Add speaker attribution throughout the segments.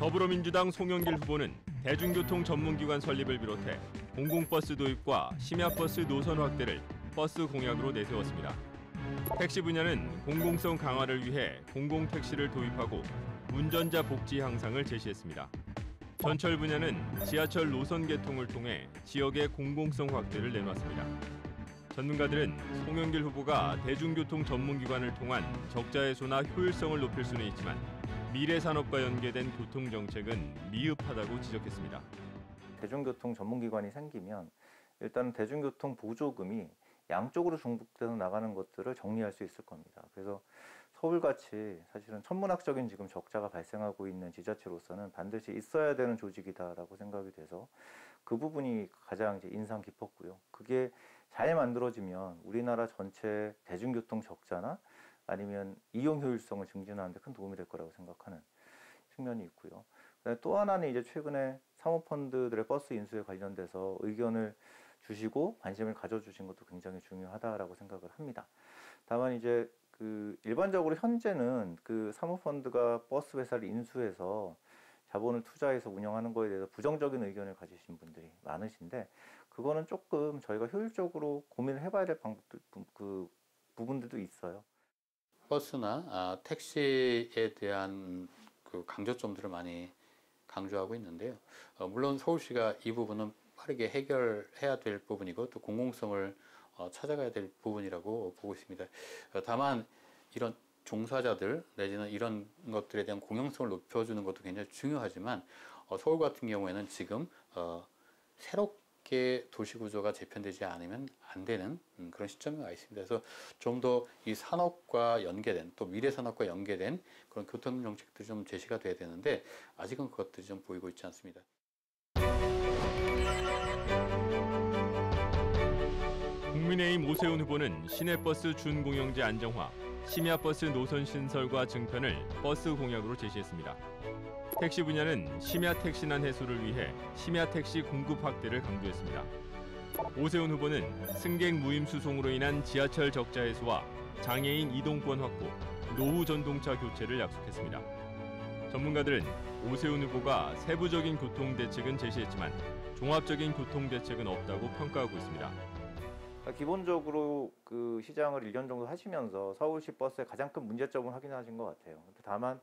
Speaker 1: 더불어민주당 송영길 후보는 대중교통 전문기관 설립을 비롯해 공공버스 도입과 심야버스 노선 확대를 버스 공약으로 내세웠습니다. 택시 분야는 공공성 강화를 위해 공공택시를 도입하고 운전자 복지 향상을 제시했습니다. 전철 분야는 지하철 노선 개통을 통해 지역의 공공성 확대를 내놨습니다. 전문가들은 송영길 후보가 대중교통 전문기관을 통한 적자 해소나 효율성을 높일 수는 있지만 미래 산업과 연계된 교통정책은 미흡하다고 지적했습니다.
Speaker 2: 대중교통 전문기관이 생기면 일단 대중교통 보조금이 양쪽으로 중복돼서 나가는 것들을 정리할 수 있을 겁니다. 그래서 서울같이 사실은 천문학적인 지금 적자가 발생하고 있는 지자체로서는 반드시 있어야 되는 조직이다라고 생각이 돼서 그 부분이 가장 이제 인상 깊었고요. 그게 잘 만들어지면 우리나라 전체 대중교통 적자나 아니면 이용 효율성을 증진하는 데 큰 도움이 될 거라고 생각하는 측면이 있고요. 또 하나는 이제 최근에 사모펀드들의 버스 인수에 관련돼서 의견을 주시고 관심을 가져주신 것도 굉장히 중요하다라고 생각을 합니다. 다만 이제 일반적으로 현재는 사모펀드가 버스 회사를 인수해서 자본을 투자해서 운영하는 거에 대해서 부정적인 의견을 가지신 분들이 많으신데 그거는 조금 저희가 효율적으로 고민을 해봐야 될 부분들도 있어요.
Speaker 3: 버스나 택시에 대한 강조점들을 많이 강조하고 있는데요. 물론 서울시가 이 부분은 빠르게 해결해야 될 부분이고 또 공공성을 찾아가야 될 부분이라고 보고 있습니다. 다만 이런 종사자들 내지는 이런 것들에 대한 공영성을 높여주는 것도 굉장히 중요하지만 서울 같은 경우에는 지금 새롭게 도시구조가 재편되지 않으면 안 되는 그런 시점에 와 있습니다. 그래서 좀 더 이 산업과 연계된 또 미래 산업과 연계된 그런 교통정책들이 좀 제시가 돼야 되는데 아직은 그것들이 좀 보이고 있지 않습니다.
Speaker 1: 국민의힘 오세훈 후보는 시내버스 준공영제 안정화, 심야버스 노선 신설과 증편을 버스 공약으로 제시했습니다. 택시 분야는 심야택시난 해소를 위해 심야택시 공급 확대를 강조했습니다. 오세훈 후보는 승객 무임수송으로 인한 지하철 적자 해소와 장애인 이동권 확보, 노후 전동차 교체를 약속했습니다. 전문가들은 오세훈 후보가 세부적인 교통대책은 제시했지만 종합적인 교통대책은 없다고 평가하고 있습니다.
Speaker 2: 기본적으로 시장을 1년 정도 하시면서 서울시 버스의 가장 큰 문제점을 확인하신 것 같아요. 다만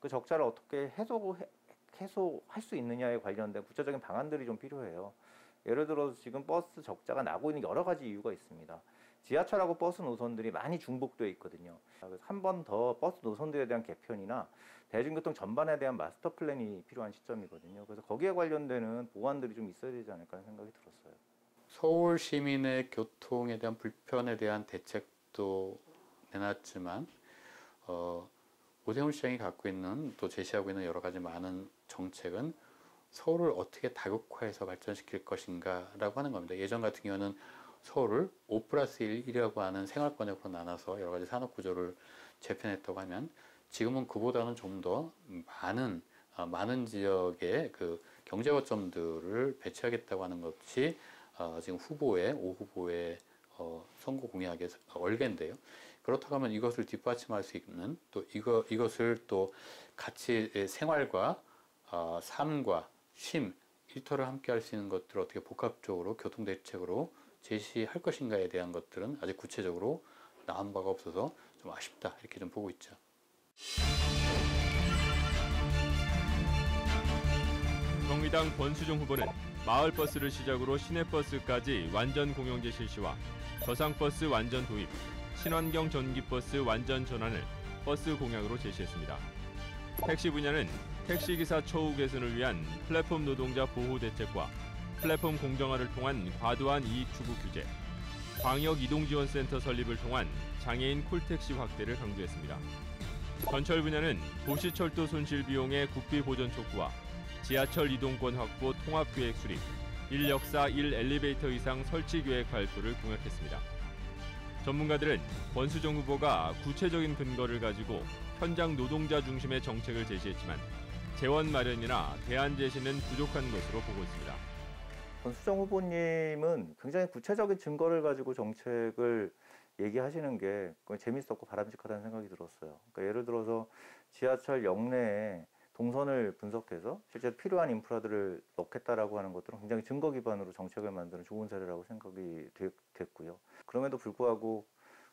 Speaker 2: 그 적자를 어떻게 해소할 수 있느냐에 관련된 구체적인 방안들이 좀 필요해요. 예를 들어서 지금 버스 적자가 나고 있는 여러 가지 이유가 있습니다. 지하철하고 버스 노선들이 많이 중복되어 있거든요. 그래서 한 번 더 버스 노선들에 대한 개편이나 대중교통 전반에 대한 마스터 플랜이 필요한 시점이거든요. 그래서 거기에 관련되는 보완들이 좀 있어야 되지 않을까 하는 생각이 들었어요.
Speaker 3: 서울 시민의 교통에 대한 불편에 대한 대책도 내놨지만 오세훈 시장이 갖고 있는 또 제시하고 있는 여러 가지 많은 정책은 서울을 어떻게 다극화해서 발전시킬 것인가 라고 하는 겁니다. 예전 같은 경우는 서울을 5+1이라고 하는 생활권역으로 나눠서 여러 가지 산업구조를 재편했다고 하면 지금은 그보다는 좀 더 많은 지역의 경제 거점들을 배치하겠다고 하는 것이 지금 오 후보의 선거 공약의 얼개인데요. 그렇다고 하면 이것을 뒷받침할 수 있는 또 이것을 또 같이 생활과 삶과 쉼, 일터를 함께 할 수 있는 것들을 어떻게 복합적으로 교통대책으로 제시할 것인가에 대한 것들은 아직 구체적으로 나온 바가 없어서 좀 아쉽다 이렇게 좀 보고 있죠.
Speaker 1: 정의당 권수정 후보는 마을버스를 시작으로 시내버스까지 완전 공영제 실시와 저상버스 완전 도입, 친환경 전기버스 완전 전환을 버스 공약으로 제시했습니다. 택시 분야는 택시기사 처우 개선을 위한 플랫폼 노동자 보호 대책과 플랫폼 공정화를 통한 과도한 이익 추구 규제, 광역 이동지원센터 설립을 통한 장애인 콜택시 확대를 강조했습니다. 전철 분야는 도시철도 손실 비용의 국비 보전 촉구와 지하철 이동권 확보 통합계획 수립, 1역사 1엘리베이터 이상 설치 계획 발표를 공약했습니다. 전문가들은 권수정 후보가 구체적인 근거를 가지고 현장 노동자 중심의 정책을 제시했지만 재원 마련이나 대안 제시는 부족한 것으로 보고 있습니다.
Speaker 2: 권수정 후보님은 굉장히 구체적인 증거를 가지고 정책을 얘기하시는 게 재밌었고 바람직하다는 생각이 들었어요. 그러니까 예를 들어서 지하철 역내에 동선을 분석해서 실제 필요한 인프라들을 넣겠다라고 하는 것들은 굉장히 증거 기반으로 정책을 만드는 좋은 사례라고 생각이 됐고요. 그럼에도 불구하고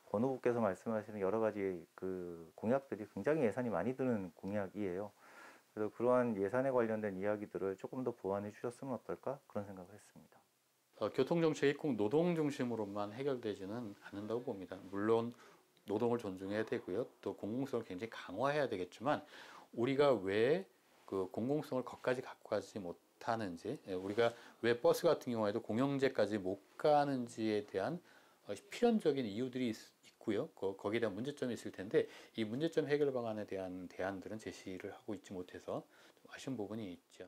Speaker 2: 권 후보께서 말씀하시는 여러 가지 그 공약들이 굉장히 예산이 많이 드는 공약이에요. 그래서 그러한 예산에 관련된 이야기들을 조금 더 보완해 주셨으면 어떨까 그런 생각을 했습니다.
Speaker 3: 교통정책이 꼭 노동 중심으로만 해결되지는 않는다고 봅니다. 물론 노동을 존중해야 되고요. 또 공공성을 굉장히 강화해야 되겠지만 우리가 왜 그 공공성을 거기까지 갖고 가지 못하는지, 우리가 왜 버스 같은 경우에도 공영제까지 못 가는지에 대한 필연적인 이유들이 있고요. 거기에 대한 문제점이 있을 텐데 이 문제점 해결 방안에 대한 대안들은 제시를 하고 있지 못해서 좀 아쉬운 부분이 있죠.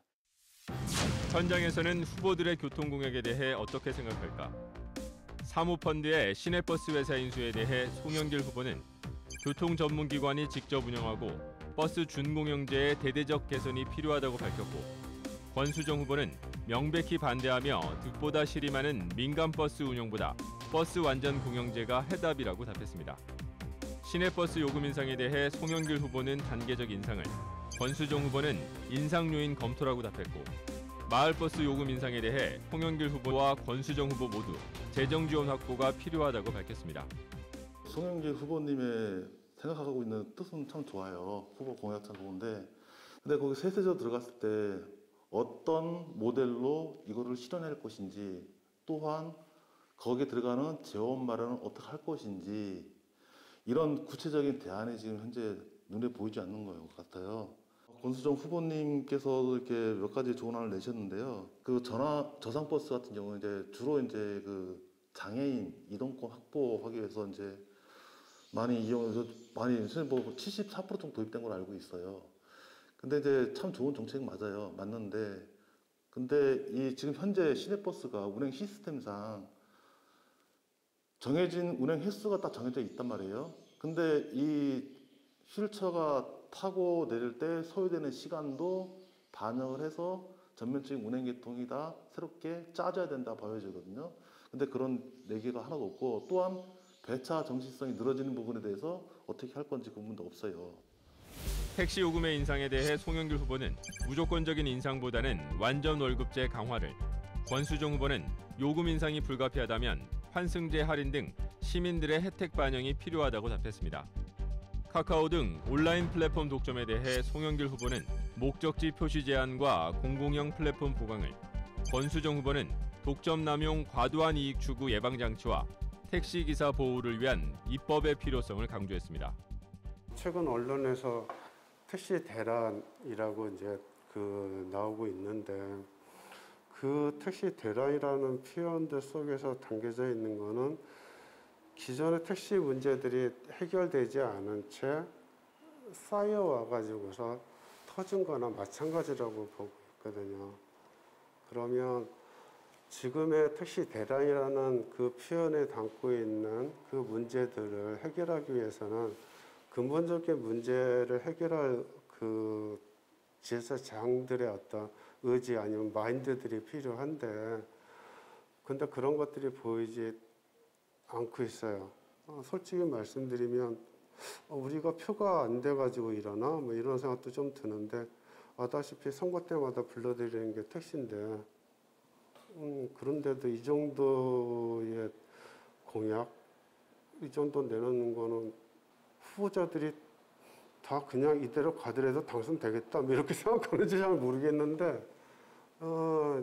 Speaker 1: 현장에서는 후보들의 교통공약에 대해 어떻게 생각할까? 사모펀드의 시내버스 회사 인수에 대해 송영길 후보는 교통 전문기관이 직접 운영하고 버스 준공영제의 대대적 개선이 필요하다고 밝혔고, 권수정 후보는 명백히 반대하며 득보다 실이 많은 민간버스 운영보다 버스 완전 공영제가 해답이라고 답했습니다. 시내버스 요금 인상에 대해 송영길 후보는 단계적 인상을, 권수정 후보는 인상 요인 검토라고 답했고, 마을버스 요금 인상에 대해 송영길 후보와 권수정 후보 모두 재정 지원 확보가 필요하다고 밝혔습니다.
Speaker 4: 송영길 후보님의 생각하고 있는 뜻은 참 좋아요. 후보 공약 참 좋은데, 근데 거기 세세적 들어갔을 때 어떤 모델로 이거를 실현할 것인지, 또한 거기에 들어가는 재원 마련은 어떻게 할 것인지, 이런 구체적인 대안이 지금 현재 눈에 보이지 않는 것 같아요. 권수정 후보님께서 이렇게 몇 가지 조언안을 내셨는데요. 그 저상버스 같은 경우는 이제 주로 이제 그 장애인 이동권 확보하기 위해서 이제 많이 이용해서 뭐 74% 정도 도입된 걸로 알고 있어요. 근데 이제 참 좋은 정책 맞아요. 맞는데, 근데 이 지금 현재 시내버스가 운행 시스템상 정해진 운행 횟수가 딱 정해져 있단 말이에요. 근데 이 휠체어가 타고 내릴 때 소요되는 시간도 반영을 해서 전면적인 운행 계통이 다 새롭게 짜져야 된다 보여지거든요. 근데 그런 얘기가 하나도 없고, 또한 배차 정시성이 늘어지는 부분에 대해서 어떻게 할 건지 그 부분도 없어요.
Speaker 1: 택시 요금의 인상에 대해 송영길 후보는 무조건적인 인상보다는 완전 월급제 강화를, 권수정 후보는 요금 인상이 불가피하다면 환승제 할인 등 시민들의 혜택 반영이 필요하다고 답했습니다. 카카오 등 온라인 플랫폼 독점에 대해 송영길 후보는 목적지 표시 제한과 공공형 플랫폼 보강을, 권수정 후보는 독점 남용 과도한 이익 추구 예방 장치와 택시기사 보호를 위한 입법의 필요성을 강조했습니다.
Speaker 5: 최근 언론에서 택시 대란이라고 이제 나오고 있는데, 그 택시 대란이라는 표현들 속에서 담겨져 있는 거는 기존의 택시 문제들이 해결되지 않은 채 쌓여와 가지고서 터진 거나 마찬가지라고 보고 있거든요. 그러면 지금의 택시 대란이라는 그 표현에 담고 있는 그 문제들을 해결하기 위해서는 근본적인 문제를 해결할 그 제사장들의 어떤 의지 아니면 마인드들이 필요한데, 근데 그런 것들이 보이지 않고 있어요. 솔직히 말씀드리면 우리가 표가 안 돼가지고 이러나 뭐 이런 생각도 좀 드는데, 아다시피 선거 때마다 불러드리는 게 택시인데, 그런데도 이 정도의 공약, 이 정도 내놓는 거는 후보자들이 다 그냥 이대로 가더라도 당선되겠다 뭐 이렇게 생각하는지 잘 모르겠는데,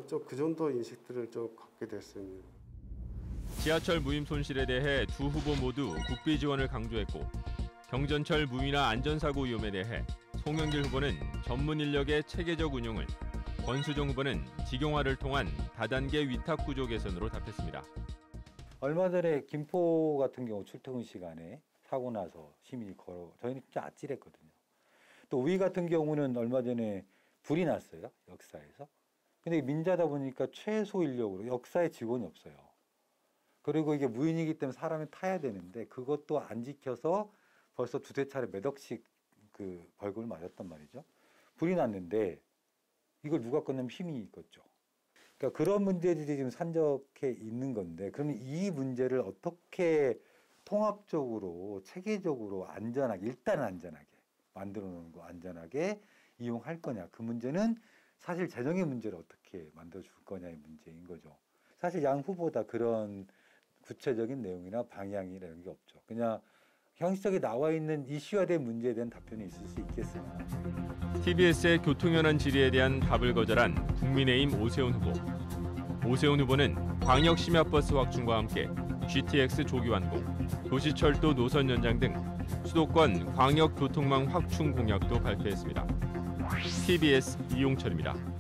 Speaker 5: 좀 그 정도 인식들을 좀 갖게 됐습니다.
Speaker 1: 지하철 무임 손실에 대해 두 후보 모두 국비 지원을 강조했고, 경전철 무위나 안전사고 위험에 대해 송영길 후보는 전문 인력의 체계적 운용을, 권수정 후보는 직용화를 통한 다단계 위탁 구조 개선으로 답했습니다.
Speaker 6: 얼마 전에 김포 같은 경우 출퇴근 시간에 사고 나서 시민이 저희는 진짜 아찔했거든요. 또 우리 같은 경우는 얼마 전에 불이 났어요, 역사에서. 근데 민자다 보니까 최소 인력으로 역사에 직원이 없어요. 그리고 이게 무인이기 때문에 사람이 타야 되는데 그것도 안 지켜서 벌써 두세 차례 몇 억씩 그 벌금을 맞았단 말이죠. 불이 났는데 이걸 누가 껐냐면 시민이 껐죠. 그러니까 그런 문제들이 지금 산적해 있는 건데, 그러면 이 문제를 어떻게 통합적으로 체계적으로 안전하게, 일단 안전하게 만들어 놓는 거, 안전하게 이용할 거냐. 그 문제는 사실 재정의 문제를 어떻게 만들어줄 거냐의 문제인 거죠. 사실 양 후보 다 그런 구체적인 내용이나 방향이라는 게 없죠. 그냥 형식적에 나와 있는 이슈화된 문제에 대한 답변이 있을 수 있겠으나
Speaker 1: TBS의 교통현안 질의에 대한 답을 거절한 국민의힘 오세훈 후보. 오세훈 후보는 광역심야버스 확충과 함께 GTX 조기 완공, 도시철도 노선 연장 등 수도권 광역교통망 확충 공약도 발표했습니다. TBS 이용철입니다.